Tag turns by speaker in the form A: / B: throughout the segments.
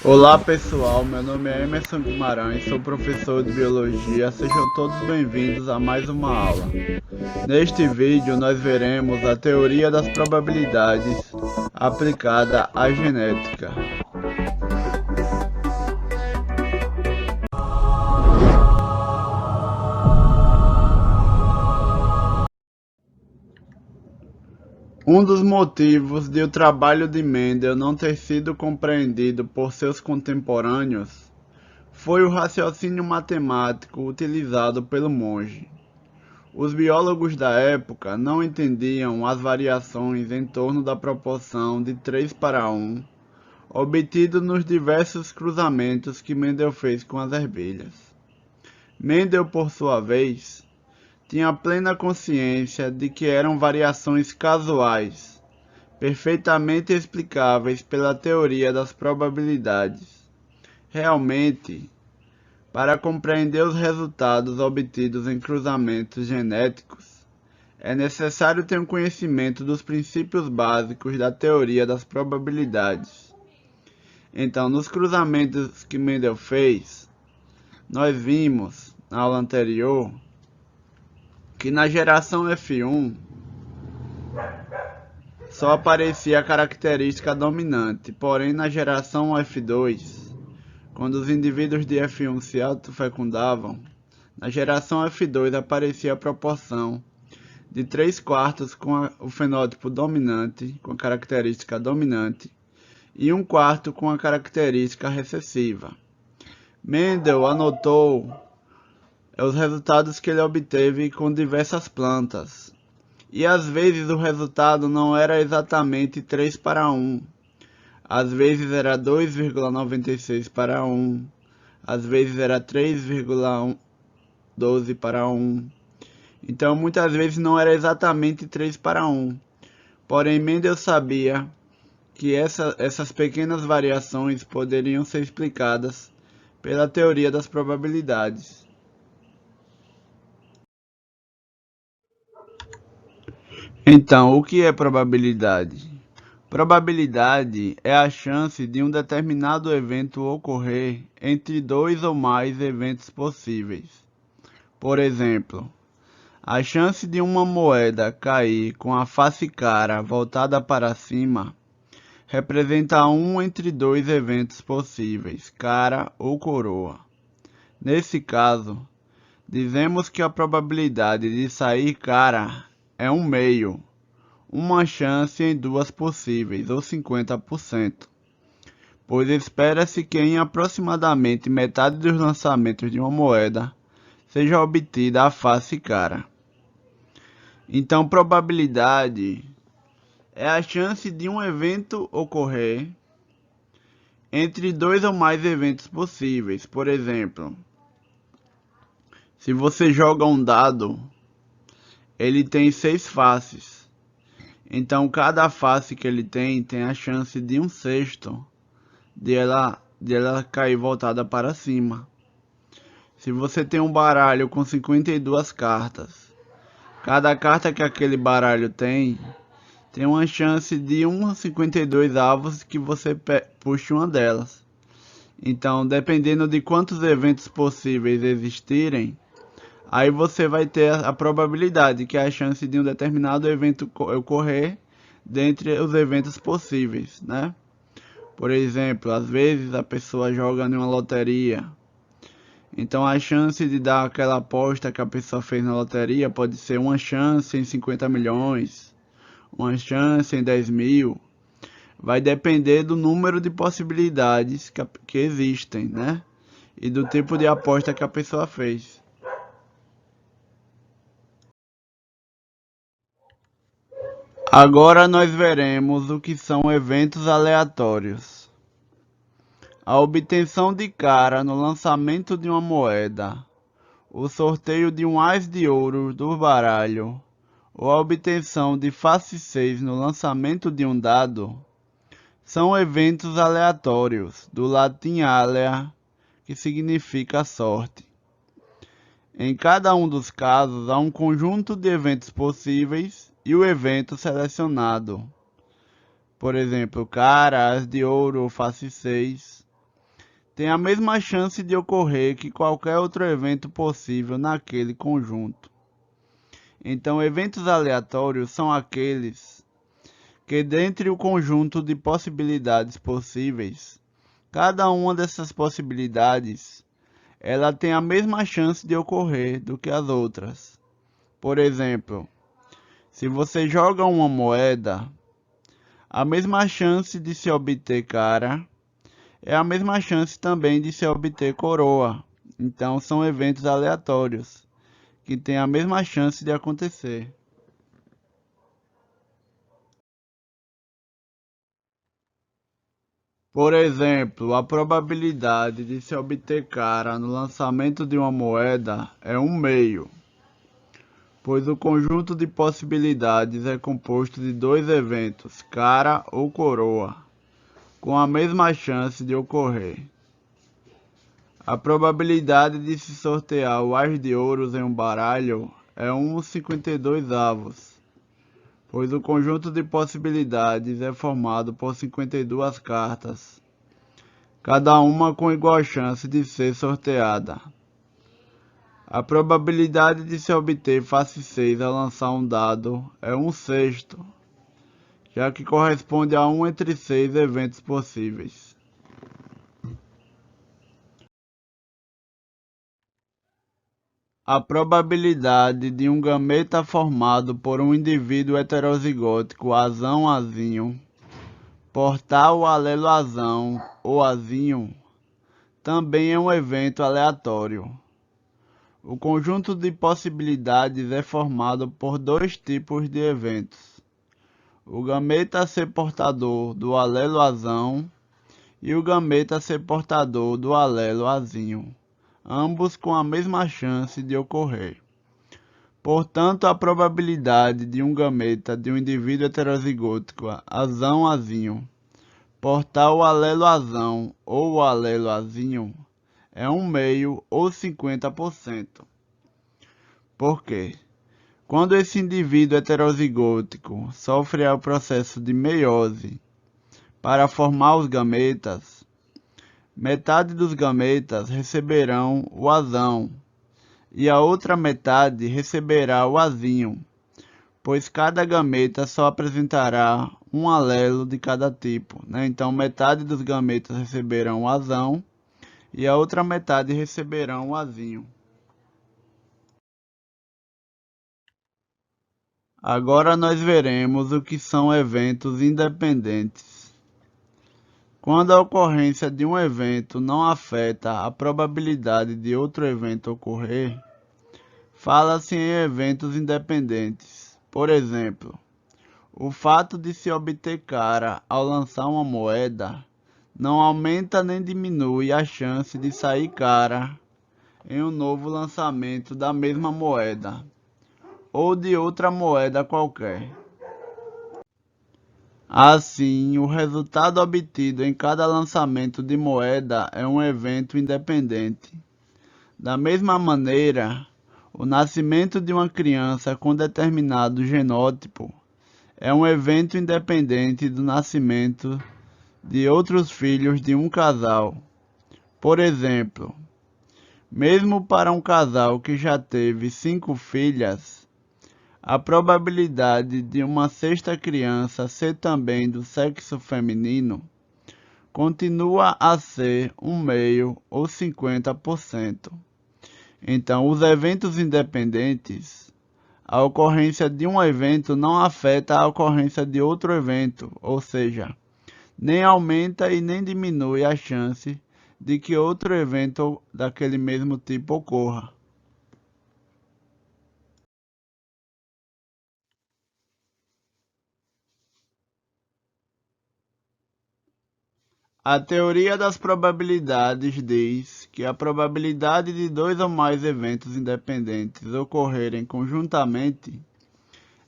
A: Olá pessoal, meu nome é Emerson Guimarães, sou professor de Biologia, sejam todos bem-vindos a mais uma aula. Neste vídeo nós veremos a teoria das probabilidades aplicada à genética. Um dos motivos de o trabalho de Mendel não ter sido compreendido por seus contemporâneos foi o raciocínio matemático utilizado pelo monge. Os biólogos da época não entendiam as variações em torno da proporção de 3:1 obtido nos diversos cruzamentos que Mendel fez com as ervilhas. Mendel, por sua vez, tinha plena consciência de que eram variações casuais, perfeitamente explicáveis pela teoria das probabilidades. Realmente, para compreender os resultados obtidos em cruzamentos genéticos, é necessário ter um conhecimento dos princípios básicos da teoria das probabilidades. Então, nos cruzamentos que Mendel fez, nós vimos na aula anterior que na geração F1 só aparecia a característica dominante, porém na geração F2, quando os indivíduos de F1 se autofecundavam, na geração F2 aparecia a proporção de 3/4 com o fenótipo dominante, com a característica dominante, e 1/4 com a característica recessiva. Mendel anotou os resultados que ele obteve com diversas plantas, e às vezes o resultado não era exatamente 3:1, às vezes era 2,96:1, às vezes era 3,12:1. Então muitas vezes não era exatamente 3:1. Porém, Mendel sabia que essas pequenas variações poderiam ser explicadas pela teoria das probabilidades. Então, o que é probabilidade? Probabilidade é a chance de um determinado evento ocorrer entre dois ou mais eventos possíveis. Por exemplo, a chance de uma moeda cair com a face cara voltada para cima representa um entre dois eventos possíveis, cara ou coroa. Nesse caso, dizemos que a probabilidade de sair cara é 1/2, uma chance em duas possíveis, ou 50%, pois espera-se que em aproximadamente metade dos lançamentos de uma moeda seja obtida a face cara. Então, probabilidade é a chance de um evento ocorrer entre dois ou mais eventos possíveis. Por exemplo, se você joga um dado, ele tem 6 faces. Então, cada face que ele tem a chance de 1/6 de ela cair voltada para cima. Se você tem um baralho com 52 cartas, cada carta que aquele baralho tem uma chance de 1/52 avos que você puxe uma delas. Então, dependendo de quantos eventos possíveis existirem, aí você vai ter a probabilidade, que é a chance de um determinado evento ocorrer dentre os eventos possíveis, né? Por exemplo, às vezes a pessoa joga em uma loteria. Então a chance de dar aquela aposta que a pessoa fez na loteria pode ser uma chance em 50 milhões, uma chance em 10 mil. Vai depender do número de possibilidades que existem, né? E do tipo de aposta que a pessoa fez. Agora nós veremos o que são eventos aleatórios. A obtenção de cara no lançamento de uma moeda, o sorteio de um ás de ouro do baralho, ou a obtenção de face 6 no lançamento de um dado, são eventos aleatórios, do latim alea, que significa sorte. Em cada um dos casos, há um conjunto de eventos possíveis e o evento selecionado. por exemplo, cara, as de ouro ou face 6, tem a mesma chance de ocorrer que qualquer outro evento possível naquele conjunto. Então, eventos aleatórios são aqueles que, dentre o conjunto de possibilidades possíveis, cada uma dessas possibilidades, ela tem a mesma chance de ocorrer do que as outras. Por exemplo, se você joga uma moeda, a mesma chance de se obter cara é a mesma chance também de se obter coroa. Então são eventos aleatórios que têm a mesma chance de acontecer. Por exemplo, a probabilidade de se obter cara no lançamento de uma moeda é 1/2, pois o conjunto de possibilidades é composto de dois eventos, cara ou coroa, com a mesma chance de ocorrer. A probabilidade de se sortear o as de ouros em um baralho é 1/52, pois o conjunto de possibilidades é formado por 52 cartas, cada uma com igual chance de ser sorteada. A probabilidade de se obter face 6 ao lançar um dado é 1/6, já que corresponde a 1 entre 6 eventos possíveis. A probabilidade de um gameta formado por um indivíduo heterozigótico azão-azinho portar o alelo azão ou azinho também é um evento aleatório. O conjunto de possibilidades é formado por dois tipos de eventos: o gameta ser portador do alelo azão e o gameta ser portador do alelo azinho, ambos com a mesma chance de ocorrer. Portanto, a probabilidade de um gameta de um indivíduo heterozigótico azão-azinho portar o alelo azão ou o alelo azinho é 1/2 ou 50%. Por quê? Quando esse indivíduo heterozigótico sofre o processo de meiose para formar os gametas, metade dos gametas receberão o azão e a outra metade receberá o azinho, pois cada gameta só apresentará um alelo de cada tipo, né? Então metade dos gametas receberão o azão e a outra metade receberão o azinho. Agora nós veremos o que são eventos independentes. Quando a ocorrência de um evento não afeta a probabilidade de outro evento ocorrer, fala-se em eventos independentes. Por exemplo, o fato de se obter cara ao lançar uma moeda não aumenta nem diminui a chance de sair cara em um novo lançamento da mesma moeda ou de outra moeda qualquer. Assim, o resultado obtido em cada lançamento de moeda é um evento independente. Da mesma maneira, o nascimento de uma criança com determinado genótipo é um evento independente do nascimento de outros filhos de um casal. Por exemplo, mesmo para um casal que já teve 5 filhas, a probabilidade de uma sexta criança ser também do sexo feminino continua a ser 1/2 ou 50%. Então, os eventos independentes, a ocorrência de um evento não afeta a ocorrência de outro evento, ou seja, nem aumenta e nem diminui a chance de que outro evento daquele mesmo tipo ocorra. A teoria das probabilidades diz que a probabilidade de dois ou mais eventos independentes ocorrerem conjuntamente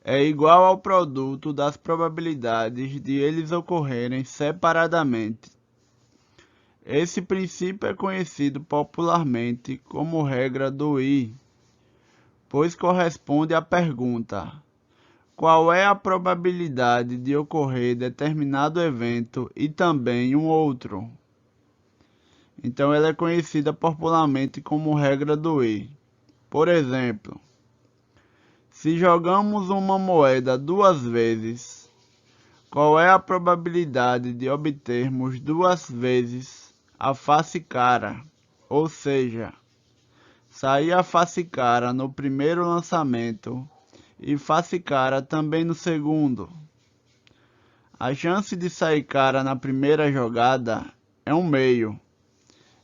A: é igual ao produto das probabilidades de eles ocorrerem separadamente. Esse princípio é conhecido popularmente como regra do I, pois corresponde à pergunta: qual é a probabilidade de ocorrer determinado evento e também um outro. Então, ela é conhecida popularmente como regra do E. Por exemplo, se jogamos uma moeda 2 vezes, qual é a probabilidade de obtermos 2 vezes a face cara? Ou seja, sair a face cara no primeiro lançamento e face cara também no segundo. A chance de sair cara na primeira jogada é 1/2.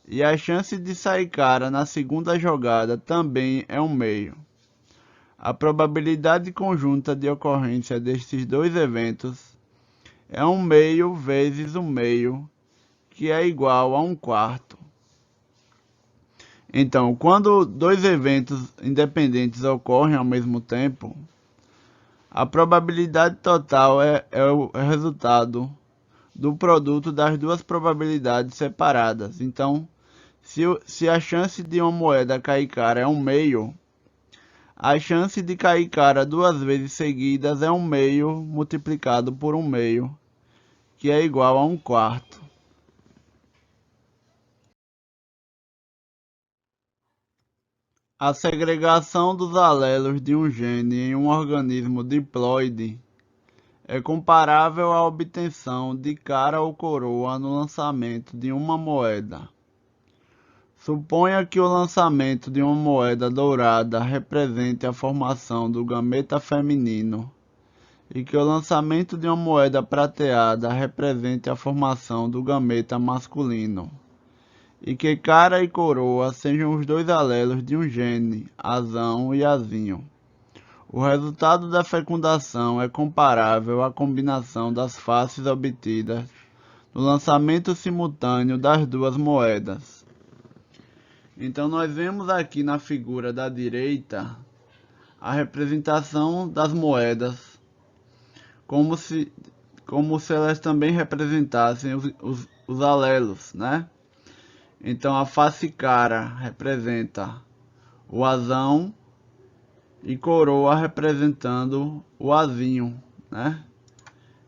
A: E a chance de sair cara na segunda jogada também é 1/2. A probabilidade conjunta de ocorrência destes dois eventos é 1/2 vezes 1/2, que é igual a 1/4. Então, quando dois eventos independentes ocorrem ao mesmo tempo, a probabilidade total é o resultado do produto das duas probabilidades separadas. Então, se a chance de uma moeda cair cara é 1/2, a chance de cair cara 2 vezes seguidas é 1/2 multiplicado por 1/2, que é igual a 1/4. A segregação dos alelos de um gene em um organismo diploide é comparável à obtenção de cara ou coroa no lançamento de uma moeda. Suponha que o lançamento de uma moeda dourada represente a formação do gameta feminino e que o lançamento de uma moeda prateada represente a formação do gameta masculino, e que cara e coroa sejam os dois alelos de um gene, azão e azinho. O resultado da fecundação é comparável à combinação das faces obtidas no lançamento simultâneo das duas moedas. Então, nós vemos aqui na figura da direita a representação das moedas, como se elas também representassem os alelos, né? Então, a face cara representa o azão e coroa representando o azinho, né?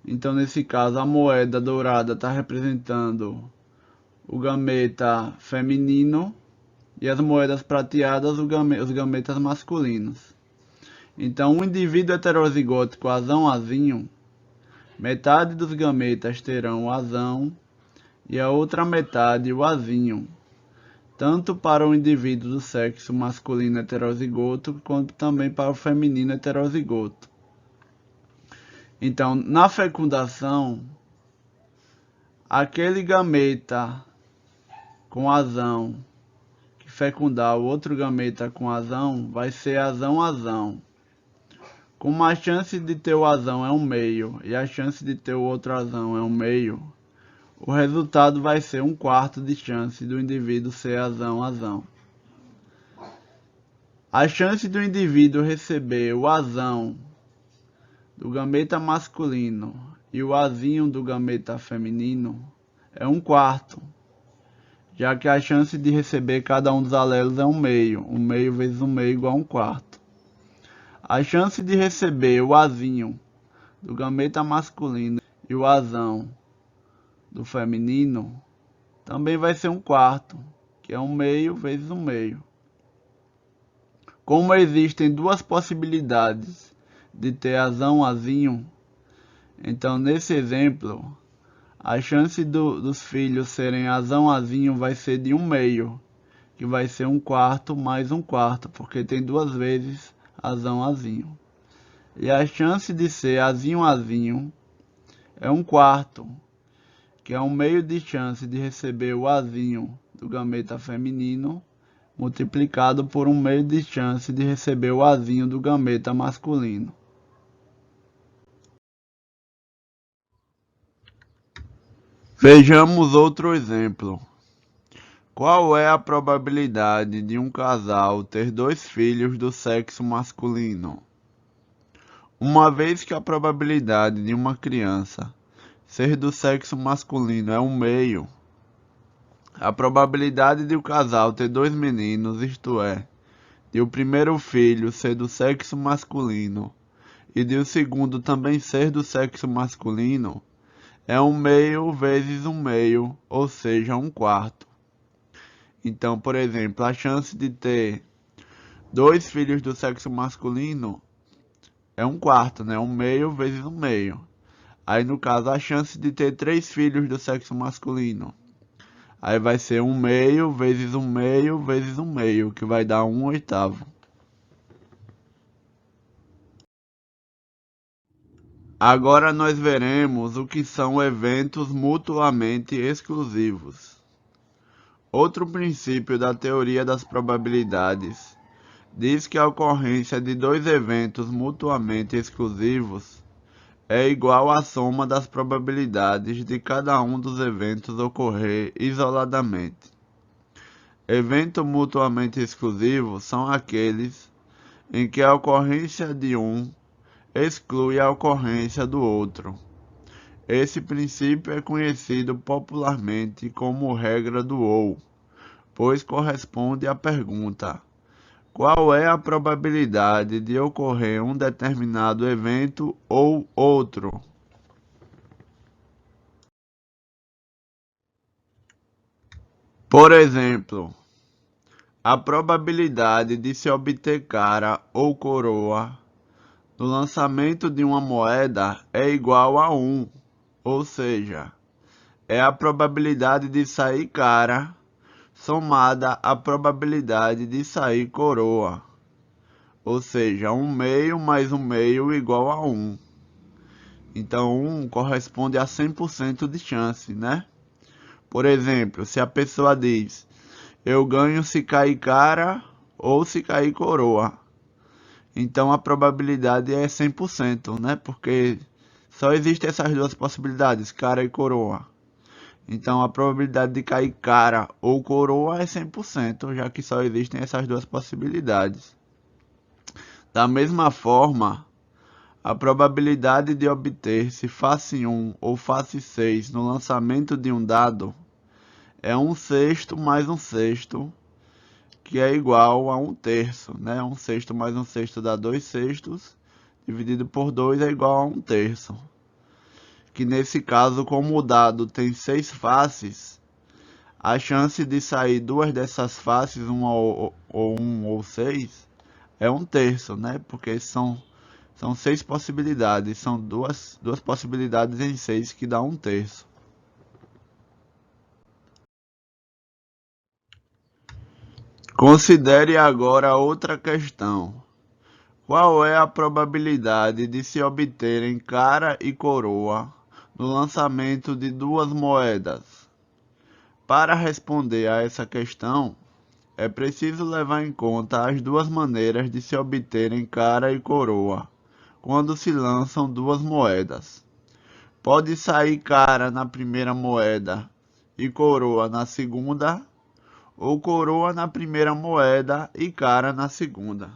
A: Então, nesse caso, a moeda dourada está representando o gameta feminino e as moedas prateadas os gametas masculinos. Então, um indivíduo heterozigótico azão-azinho, metade dos gametas terão o azão e a outra metade o azinho, tanto para o indivíduo do sexo masculino heterozigoto quanto também para o feminino heterozigoto. Então, na fecundação, aquele gameta com azão que fecundar o outro gameta com azão vai ser azão-azão. Como a chance de ter o azão é 1/2 e a chance de ter o outro azão é 1/2, o resultado vai ser 1/4 de chance do indivíduo ser azão-azão. A chance do indivíduo receber o azão do gameta masculino e o azinho do gameta feminino é 1/4, já que a chance de receber cada um dos alelos é 1/2. 1/2 vezes 1/2 igual a 1/4. A chance de receber o azinho do gameta masculino e o azão do feminino também vai ser 1/4, que é 1/2 vezes 1/2. Como existem duas possibilidades de ter azão-azinho, então nesse exemplo, a chance dos filhos serem azão-azinho vai ser de 1/2, que vai ser 1/4 mais 1/4, porque tem 2 vezes azão-azinho. E a chance de ser azinho-azinho é 1/4, que é 1/2 de chance de receber o azinho do gameta feminino, multiplicado por 1/2 de chance de receber o azinho do gameta masculino. Vejamos outro exemplo. Qual é a probabilidade de um casal ter 2 filhos do sexo masculino? Uma vez que a probabilidade de uma criança ser do sexo masculino é 1/2, a probabilidade de o casal ter 2 meninos, isto é, de o primeiro filho ser do sexo masculino e de o segundo também ser do sexo masculino, é 1/2 vezes 1/2, ou seja, 1/4. Então, por exemplo, a chance de ter 2 filhos do sexo masculino é 1/4, né? 1/2 vezes 1/2. Aí, no caso, a chance de ter 3 filhos do sexo masculino, aí vai ser 1/2 vezes 1/2 vezes 1/2, que vai dar 1/8. Agora nós veremos o que são eventos mutuamente exclusivos. Outro princípio da teoria das probabilidades diz que a ocorrência de 2 eventos mutuamente exclusivos é igual à soma das probabilidades de cada um dos eventos ocorrer isoladamente. Eventos mutuamente exclusivos são aqueles em que a ocorrência de um exclui a ocorrência do outro. Esse princípio é conhecido popularmente como regra do ou, pois corresponde à pergunta: qual é a probabilidade de ocorrer um determinado evento ou outro? Por exemplo, a probabilidade de se obter cara ou coroa no lançamento de uma moeda é igual a 1, ou seja, é a probabilidade de sair cara somada à probabilidade de sair coroa, ou seja, 1/2 mais 1/2 igual a 1. Então, 1 corresponde a 100% de chance, né? Por exemplo, se a pessoa diz, eu ganho se cair cara ou se cair coroa. Então, a probabilidade é 100%, né? Porque só existem essas duas possibilidades, cara e coroa. Então, a probabilidade de cair cara ou coroa é 100%, já que só existem essas duas possibilidades. Da mesma forma, a probabilidade de obter-se face 1 ou face 6 no lançamento de um dado é 1/6 mais 1/6, que é igual a 1/3, né? 1/6 mais 1/6 dá 2/6, dividido por 2 é igual a 1/3. Que nesse caso, como o dado tem 6 faces, a chance de sair duas dessas faces, uma ou 1 ou 6, é 1/3, né? Porque são 6 possibilidades, são duas possibilidades em 6 que dá 1/3. Considere agora outra questão. Qual é a probabilidade de se obterem cara e coroa no lançamento de 2 moedas? Para responder a essa questão, é preciso levar em conta as duas maneiras de se obterem cara e coroa quando se lançam 2 moedas. Pode sair cara na primeira moeda e coroa na segunda, ou coroa na primeira moeda e cara na segunda.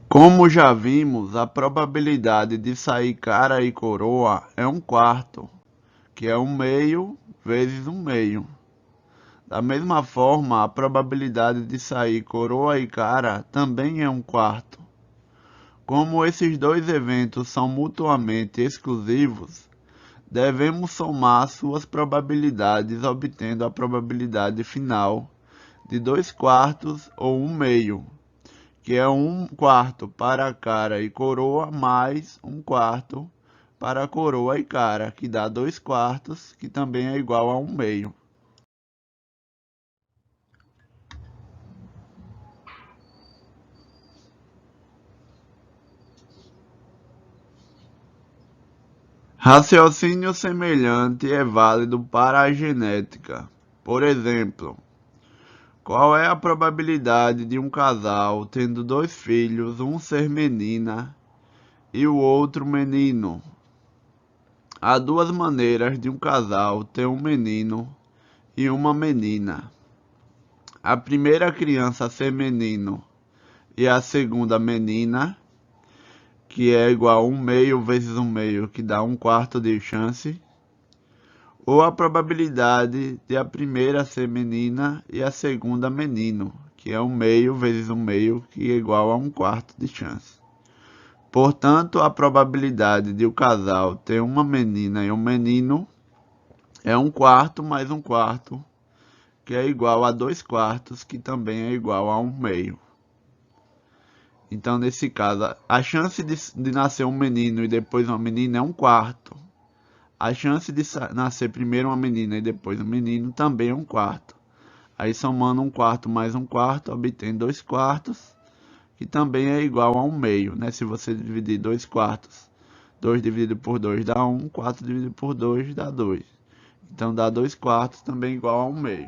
A: Como já vimos, a probabilidade de sair cara e coroa é 1/4, que é 1/2 vezes 1/2. Da mesma forma, a probabilidade de sair coroa e cara também é 1/4. Como esses dois eventos são mutuamente exclusivos, devemos somar suas probabilidades obtendo a probabilidade final de 2/4 ou 1/2, que é 1/4 para cara e coroa mais 1/4 para coroa e cara, que dá 2/4, que também é igual a 1/2. Raciocínio semelhante é válido para a genética. Por exemplo, qual é a probabilidade de um casal tendo 2 filhos, um ser menina e o outro menino? Há 2 maneiras de um casal ter um menino e uma menina. A primeira criança ser menino e a segunda menina, que é igual a 1/2 vezes 1/2, que dá 1/4 de chance. Ou a probabilidade de a primeira ser menina e a segunda menino, que é 1/2 vezes 1/2, que é igual a 1/4 de chance. Portanto, a probabilidade de o casal ter uma menina e um menino é 1/4 mais 1/4, que é igual a 2/4, que também é igual a 1/2. Então, nesse caso, a chance de nascer um menino e depois uma menina é 1/4. A chance de nascer primeiro uma menina e depois um menino também é 1/4. Aí, somando 1/4 mais 1/4, obtém 2/4, que também é igual a 1/2, né? Se você dividir 2/4, 2 dividido por 2 dá 1, 4 dividido por 2 dá 2. Então, dá 2/4 também igual a 1/2.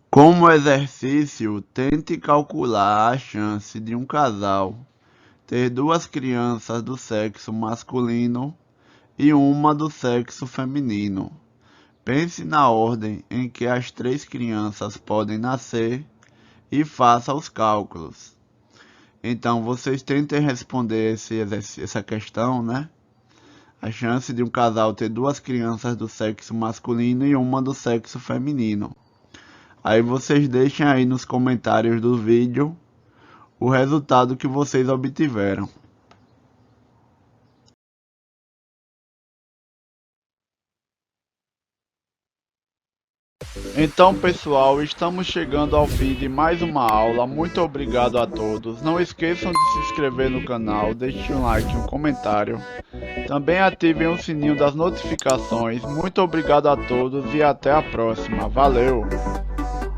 A: Como exercício, tente calcular a chance de um casal ter duas crianças do sexo masculino e uma do sexo feminino. Pense na ordem em que as 3 crianças podem nascer e faça os cálculos. Então, vocês tentem responder essa questão, né? A chance de um casal ter duas crianças do sexo masculino e uma do sexo feminino. Aí vocês deixem aí nos comentários do vídeo o resultado que vocês obtiveram. Então, pessoal, estamos chegando ao fim de mais uma aula. Muito obrigado a todos. Não esqueçam de se inscrever no canal, deixem um like e um comentário. Também ativem o sininho das notificações. Muito obrigado a todos e até a próxima. Valeu!